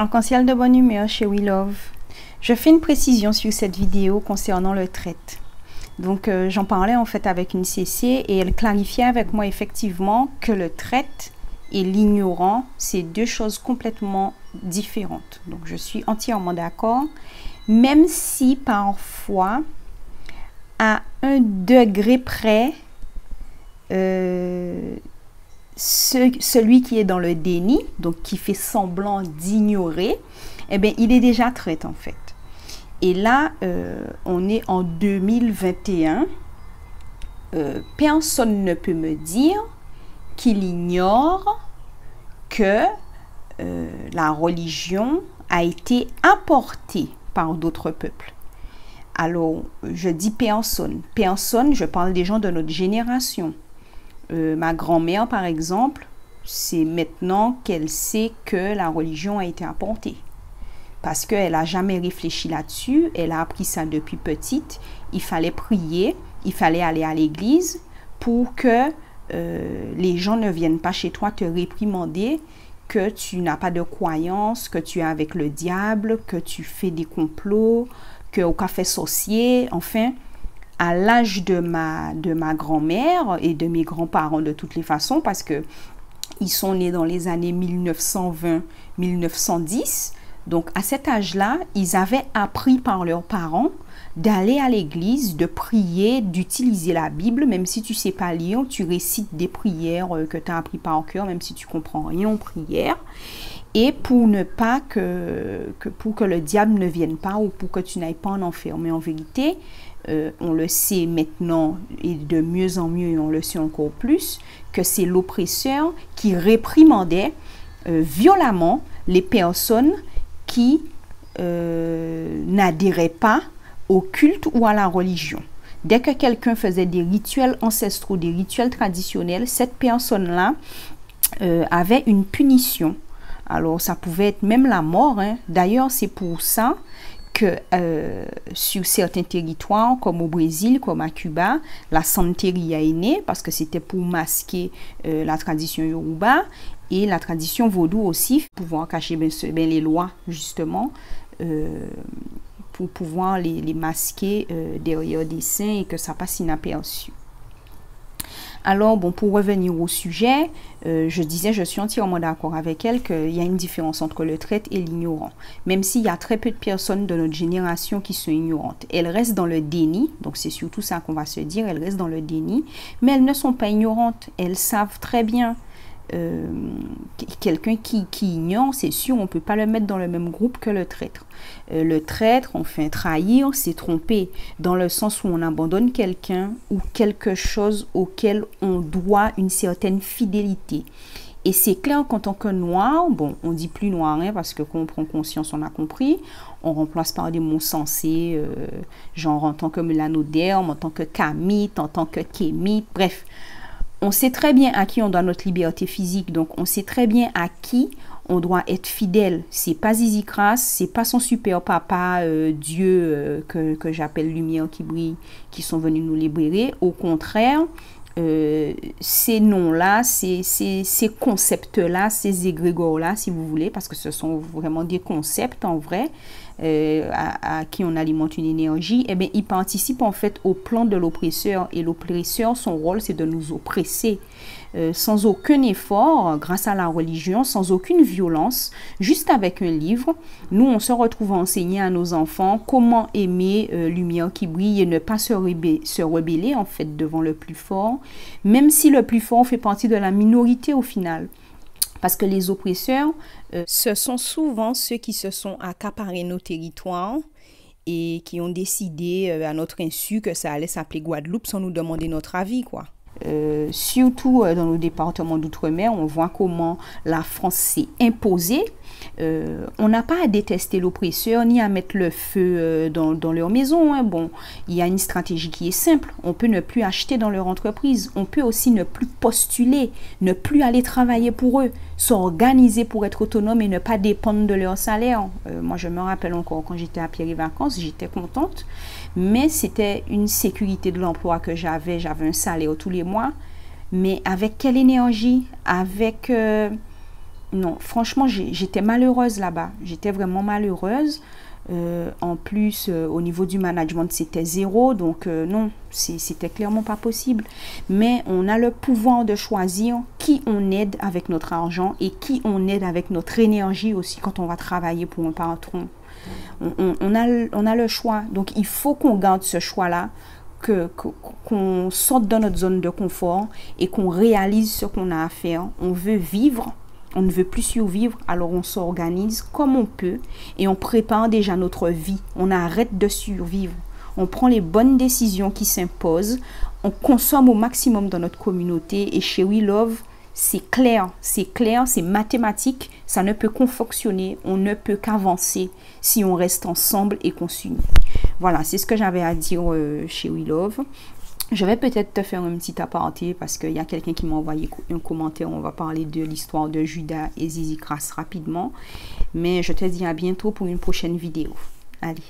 Arc-en-ciel de bonne humeur chez We Love. Je fais une précision sur cette vidéo concernant le traite. Donc j'en parlais en fait avec une CC et elle clarifiait avec moi effectivement que le traite et l'ignorant, c'est deux choses complètement différentes. Donc je suis entièrement d'accord, même si parfois à un degré près, celui qui est dans le déni, donc qui fait semblant d'ignorer, eh bien, il est déjà traite en fait. Et là, on est en 2021. Personne ne peut me dire qu'il ignore que la religion a été apportée par d'autres peuples. Alors, je dis personne. Personne, je parle des gens de notre génération. Ma grand-mère, par exemple, c'est maintenant qu'elle sait que la religion a été apportée. Parce qu'elle n'a jamais réfléchi là-dessus, elle a appris ça depuis petite. Il fallait prier, il fallait aller à l'église pour que les gens ne viennent pas chez toi te réprimander, que tu n'as pas de croyance, que tu es avec le diable, que tu fais des complots, que au café sorcier, enfin, à l'âge de ma grand-mère et de mes grands-parents de toutes les façons, parce que ils sont nés dans les années 1920-1910. Donc, à cet âge-là, ils avaient appris par leurs parents d'aller à l'église, de prier, d'utiliser la Bible. Même si tu ne sais pas lire, tu récites des prières que tu as appris par cœur, même si tu ne comprends rien en prière. Et pour ne pas pour que le diable ne vienne pas ou pour que tu n'ailles pas en enfer. Mais en vérité, on le sait maintenant et de mieux en mieux, et on le sait encore plus, que c'est l'oppresseur qui réprimandait violemment les personnes qui n'adhéraient pas au culte ou à la religion. Dès que quelqu'un faisait des rituels ancestraux, des rituels traditionnels, cette personne-là avait une punition. Alors, ça pouvait être même la mort, hein. D'ailleurs, c'est pour ça que sur certains territoires, comme au Brésil, comme à Cuba, la santeria est née, parce que c'était pour masquer la tradition Yoruba. Et la tradition vaudou aussi, pour pouvoir cacher les lois, justement, pour pouvoir les masquer derrière des saints et que ça passe inaperçu. Alors, bon, pour revenir au sujet, je disais, je suis entièrement d'accord avec elle qu'il y a une différence entre le traite et l'ignorant. Même s'il y a très peu de personnes de notre génération qui sont ignorantes. Elles restent dans le déni, donc c'est surtout ça qu'on va se dire, elles restent dans le déni, mais elles ne sont pas ignorantes. Elles savent très bien. Quelqu'un qui ignore, c'est sûr, on ne peut pas le mettre dans le même groupe que le traître. Le traître, enfin trahir, c'est tromper, dans le sens où on abandonne quelqu'un ou quelque chose auquel on doit une certaine fidélité. Et c'est clair qu'en tant que noir, bon, on dit plus noir, hein, parce que quand on prend conscience, on a compris, on remplace par des mots sensés, genre en tant que mélanoderme, en tant que camite, en tant que kémite, bref. On sait très bien à qui on doit notre liberté physique, donc on sait très bien à qui on doit être fidèle. C'est pas Zizi Crasse, c'est pas son super papa, Dieu, que j'appelle Lumière qui brille, qui sont venus nous libérer. Au contraire, ces noms-là, ces concepts-là, ces égrégores-là, si vous voulez, parce que ce sont vraiment des concepts en vrai, à qui on alimente une énergie, eh bien, ils participent en fait au plan de l'oppresseur. Et l'oppresseur, son rôle, c'est de nous oppresser. Sans aucun effort, grâce à la religion, sans aucune violence, juste avec un livre, nous, on se retrouve à enseigner à nos enfants comment aimer lumière qui brille et ne pas se rebeller en fait devant le plus fort, même si le plus fort fait partie de la minorité au final. Parce que les oppresseurs, ce sont souvent ceux qui se sont accaparés nos territoires et qui ont décidé à notre insu que ça allait s'appeler Guadeloupe sans nous demander notre avis, quoi. Surtout dans nos départements d'outre-mer, on voit comment la France s'est imposée. On n'a pas à détester l'oppresseur ni à mettre le feu dans leur maison, hein. Bon, il y a une stratégie qui est simple. On peut ne plus acheter dans leur entreprise. On peut aussi ne plus postuler, ne plus aller travailler pour eux, s'organiser pour être autonome et ne pas dépendre de leur salaire. Moi, je me rappelle encore quand j'étais à Pierre-et-Vacances, j'étais contente. Mais c'était une sécurité de l'emploi que j'avais un salaire tous les mois, mais avec quelle énergie, avec non, franchement, j'étais malheureuse là-bas. J'étais vraiment malheureuse. En plus, au niveau du management, c'était zéro. Donc, non, c'était clairement pas possible. Mais on a le pouvoir de choisir qui on aide avec notre argent et qui on aide avec notre énergie aussi quand on va travailler pour un patron. On a le choix. Donc, il faut qu'on garde ce choix-là, qu'on sorte de notre zone de confort et qu'on réalise ce qu'on a à faire. On veut vivre. On ne veut plus survivre, alors on s'organise comme on peut et on prépare déjà notre vie. On arrête de survivre. On prend les bonnes décisions qui s'imposent. On consomme au maximum dans notre communauté. Et chez We Love, c'est clair, c'est mathématique. Ça ne peut qu'en fonctionner. On ne peut qu'avancer si on reste ensemble et qu'on s'unit. Voilà, c'est ce que j'avais à dire chez We Love. Je vais peut-être te faire un petit aparté parce qu'il y a quelqu'un qui m'a envoyé un commentaire. On va parler de l'histoire de Judas et Zizi Crass rapidement. Mais je te dis à bientôt pour une prochaine vidéo. Allez.